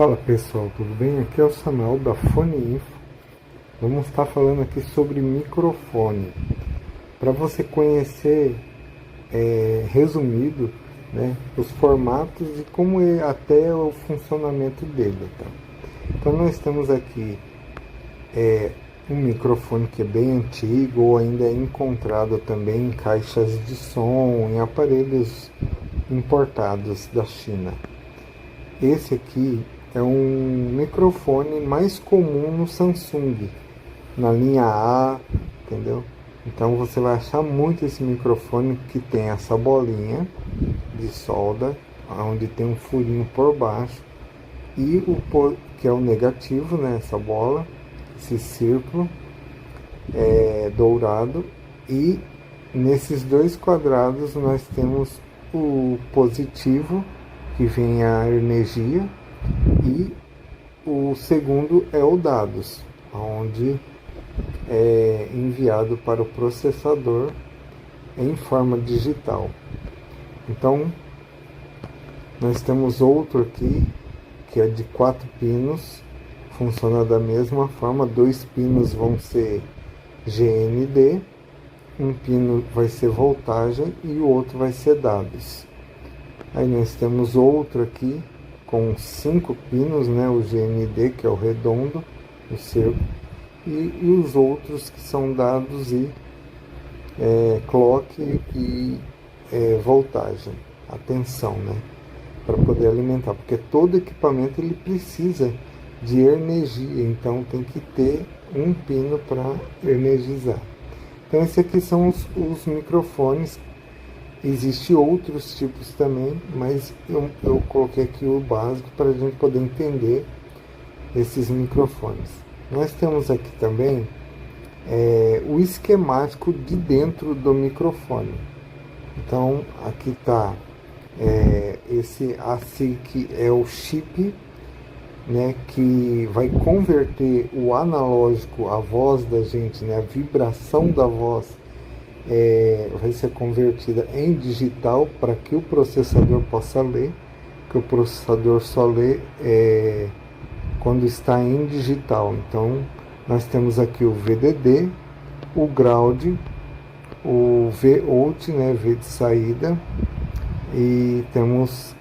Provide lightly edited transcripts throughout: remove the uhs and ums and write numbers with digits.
Fala pessoal, tudo bem? Aqui é o Samuel da Fone Info. Vamos estar falando aqui sobre microfone. Para você conhecer, resumido, né, os formatos e como é até o funcionamento dele. Tá? Então nós temos aqui um microfone que é bem antigo ou ainda é encontrado também em caixas de som, em aparelhos importados da China. Esse aqui é um microfone mais comum no Samsung, na linha A, entendeu? Então você vai achar muito esse microfone que tem essa bolinha de solda, onde tem um furinho por baixo, e que é o negativo, né? Essa bola, esse círculo dourado, e nesses dois quadrados nós temos o positivo, que vem a energia, e o segundo é o dados, onde é enviado para o processador em forma digital. Então, nós temos outro aqui, que é de 4 pinos, funciona da mesma forma. 2 pinos vão ser GND, um pino vai ser voltagem e o outro vai ser dados. Aí nós temos outro aqui com 5 pinos, né, o GND, que é o redondo, o cerco, e os outros que são dados e clock e voltagem, a tensão, né, para poder alimentar, porque todo equipamento ele precisa de energia, então tem que ter um pino para energizar. Então esses aqui são os microfones. Existem outros tipos também, mas eu coloquei aqui o básico para a gente poder entender esses microfones. Nós temos aqui também o esquemático de dentro do microfone. Então aqui está esse ASIC, é o chip, né, que vai converter o analógico, a voz da gente, né, a vibração da voz, vai ser convertida em digital para que o processador possa ler, que o processador só lê quando está em digital. Então nós temos aqui o VDD, o ground, o VOUT, né, V de saída, e temos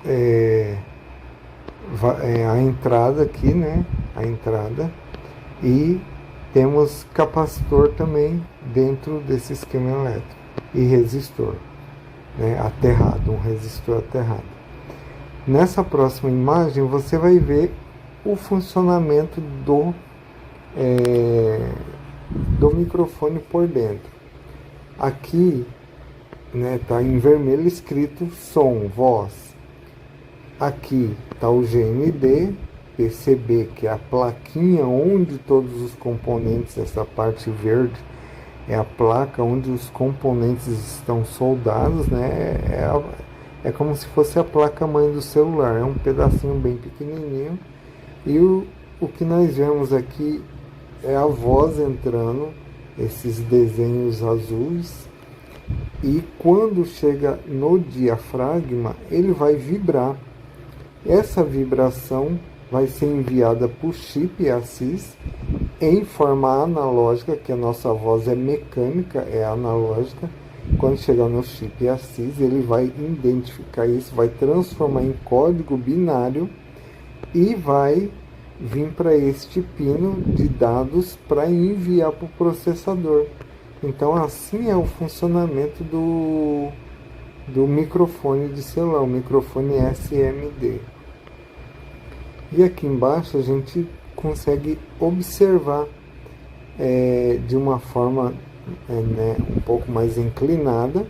a entrada aqui, né, a entrada, e temos capacitor também dentro desse esquema elétrico e resistor, né, aterrado, um resistor aterrado. Nessa próxima imagem você vai ver o funcionamento do microfone por dentro. Aqui, né, tá em vermelho escrito som, voz. Aqui está o GND, PCB, que é a plaquinha onde todos os componentes, essa parte verde é a placa onde os componentes estão soldados, né? É como se fosse a placa-mãe do celular, é um pedacinho bem pequenininho. E o que nós vemos aqui é a voz entrando, esses desenhos azuis, e quando chega no diafragma, ele vai vibrar. Essa vibração vai ser enviada para o chip ASIC em forma analógica, que a nossa voz é mecânica, é analógica. Quando chegar no chip ASIC, ele vai identificar isso, vai transformar em código binário e vai vir para este pino de dados para enviar para o processador. Então assim é o funcionamento do microfone de celular, o microfone SMD. E aqui embaixo a gente consegue observar de uma forma né, um pouco mais inclinada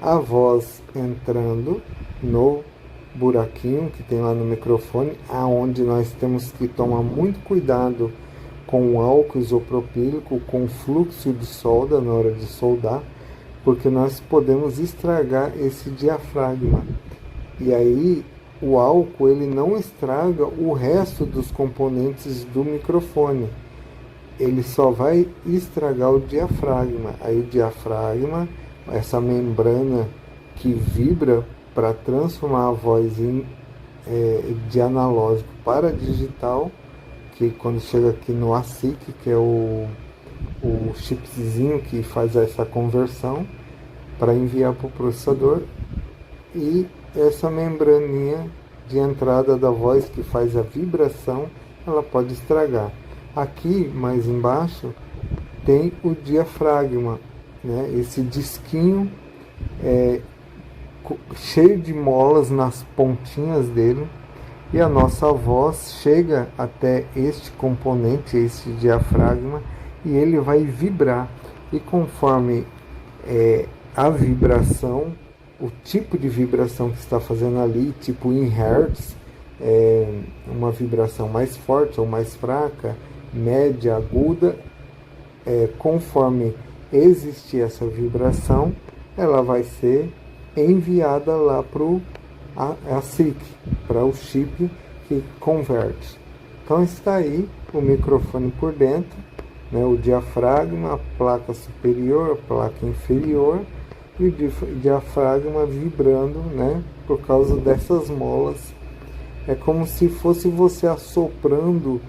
a voz entrando no buraquinho que tem lá no microfone, aonde nós temos que tomar muito cuidado com o álcool isopropílico, com o fluxo de solda na hora de soldar, porque nós podemos estragar esse diafragma. E aí o álcool ele não estraga o resto dos componentes do microfone, ele só vai estragar o diafragma. Aí o diafragma, essa membrana que vibra para transformar a voz em de analógico para digital, que quando chega aqui no ASIC, que é o chipzinho que faz essa conversão para enviar para o processador, e essa membraninha de entrada da voz que faz a vibração, ela pode estragar. Aqui mais embaixo tem o diafragma, né? Esse disquinho cheio de molas nas pontinhas dele, e a nossa voz chega até este componente, este diafragma, e ele vai vibrar. E conforme a vibração, o tipo de vibração que está fazendo ali, tipo em hertz, uma vibração mais forte ou mais fraca, média, aguda, conforme existir essa vibração, ela vai ser enviada lá para a SIC, para o chip que converte. Então está aí o microfone por dentro, né, o diafragma, a placa superior, a placa inferior, e o diafragma vibrando, né, por causa dessas molas. É como se fosse você assoprando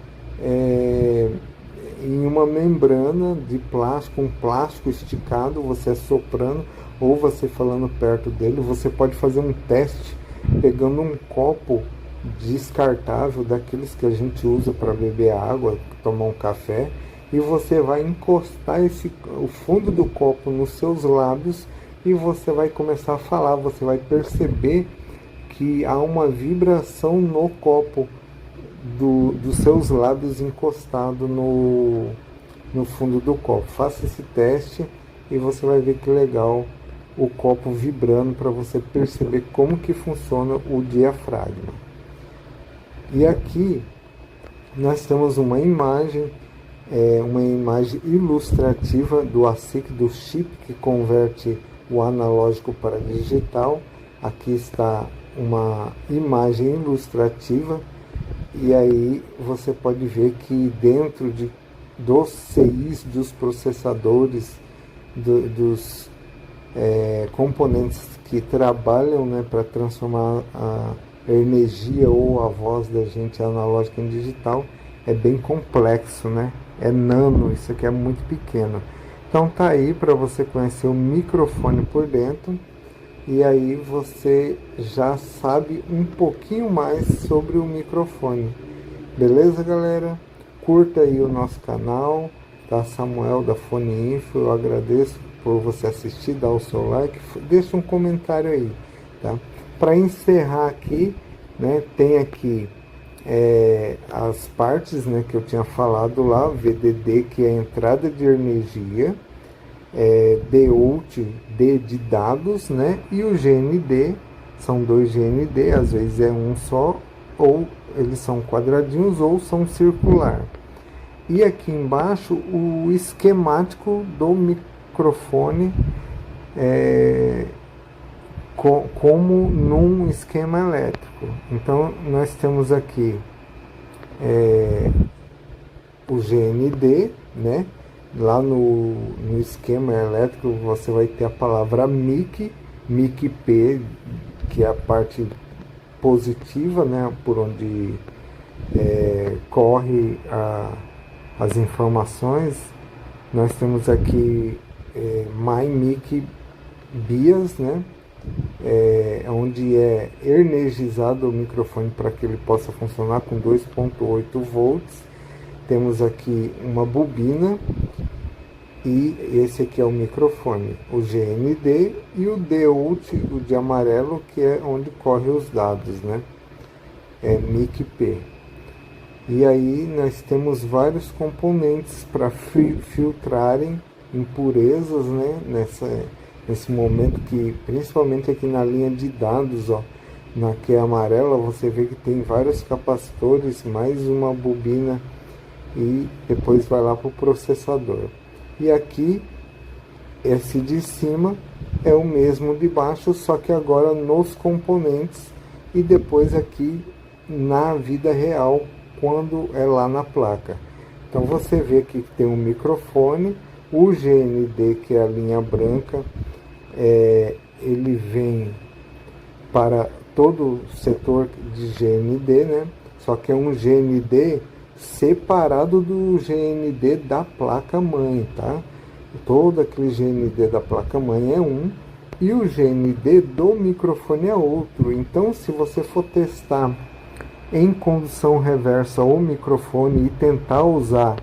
em uma membrana de plástico, um plástico esticado, você assoprando, ou você falando perto dele. Você pode fazer um teste pegando um copo descartável, daqueles que a gente usa para beber água, tomar um café, e você vai encostar o fundo do copo nos seus lábios, e você vai começar a falar. Você vai perceber que há uma vibração no copo dos seus lábios encostado no fundo do copo. Faça esse teste e você vai ver que legal, o copo vibrando, para você perceber como que funciona o diafragma. E aqui nós temos uma imagem ilustrativa do ASIC, do chip que converte o analógico para digital. Aqui está uma imagem ilustrativa, e aí você pode ver que dentro dos CIs, dos processadores, dos componentes que trabalham, né, para transformar a energia ou a voz da gente analógica em digital, é bem complexo, né? É nano, isso aqui é muito pequeno. Então tá aí para você conhecer o microfone por dentro, e aí você já sabe um pouquinho mais sobre o microfone. Beleza, galera? Curta aí o nosso canal, tá? Samuel da Fone Info. Eu agradeço por você assistir, dar o seu like, deixa um comentário aí, tá? Para encerrar aqui, né, tem aqui as partes, né, que eu tinha falado lá, VDD, que é a entrada de energia, DOUT, D de dados, né, e o GND, são dois GND, às vezes é um só, ou eles são quadradinhos ou são circular. E aqui embaixo o esquemático do microfone, como num esquema elétrico. Então nós temos aqui o GND, né? Lá no esquema elétrico você vai ter a palavra mic P, que é a parte positiva, né? Por onde corre as informações. Nós temos aqui MyMic Bias, né? Onde é energizado o microfone para que ele possa funcionar com 2.8 volts. Temos aqui uma bobina, e esse aqui é o microfone, o GND, e o DOUT, o de amarelo, que é onde corre os dados, né? Mic P. E aí nós temos vários componentes para filtrarem impurezas, né? Nesse momento, que principalmente aqui na linha de dados, ó, na que é amarela, você vê que tem vários capacitores, mais uma bobina, e depois vai lá para o processador. E aqui, esse de cima é o mesmo de baixo, só que agora nos componentes, e depois aqui na vida real, quando é lá na placa. Então você vê que tem um microfone, o GND, que é a linha branca, ele vem para todo o setor de GND, né? Só que é um GND separado do GND da placa-mãe, tá? Todo aquele GND da placa-mãe é um e o GND do microfone é outro. Então, se você for testar em condução reversa o microfone e tentar usar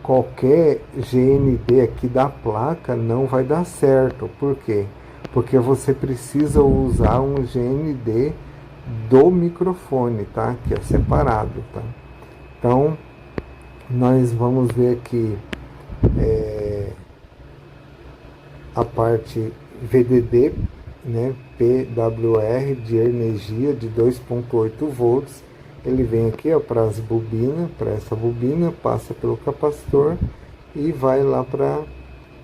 qualquer GND aqui da placa, não vai dar certo. Por quê? Porque você precisa usar um GND do microfone, tá? Que é separado, tá? Então, nós vamos ver aqui a parte VDD, né, PWR de energia de 2,8 volts. Ele vem aqui para as bobinas, para essa bobina, passa pelo capacitor e vai lá para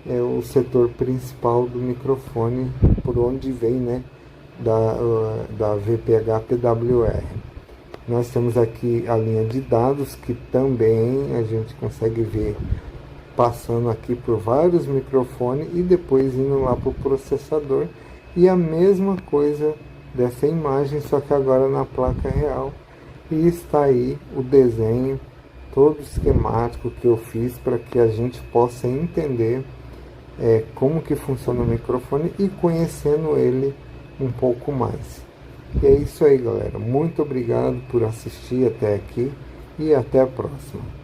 o setor principal do microfone, por onde vem, né, da VPH PWR. Nós temos aqui a linha de dados, que também a gente consegue ver passando aqui por vários microfones e depois indo lá para o processador. E a mesma coisa dessa imagem, só que agora na placa real. E está aí o desenho, todo esquemático que eu fiz para que a gente possa entender como que funciona o microfone e conhecendo ele um pouco mais. E é isso aí, galera. Muito obrigado por assistir até aqui e até a próxima.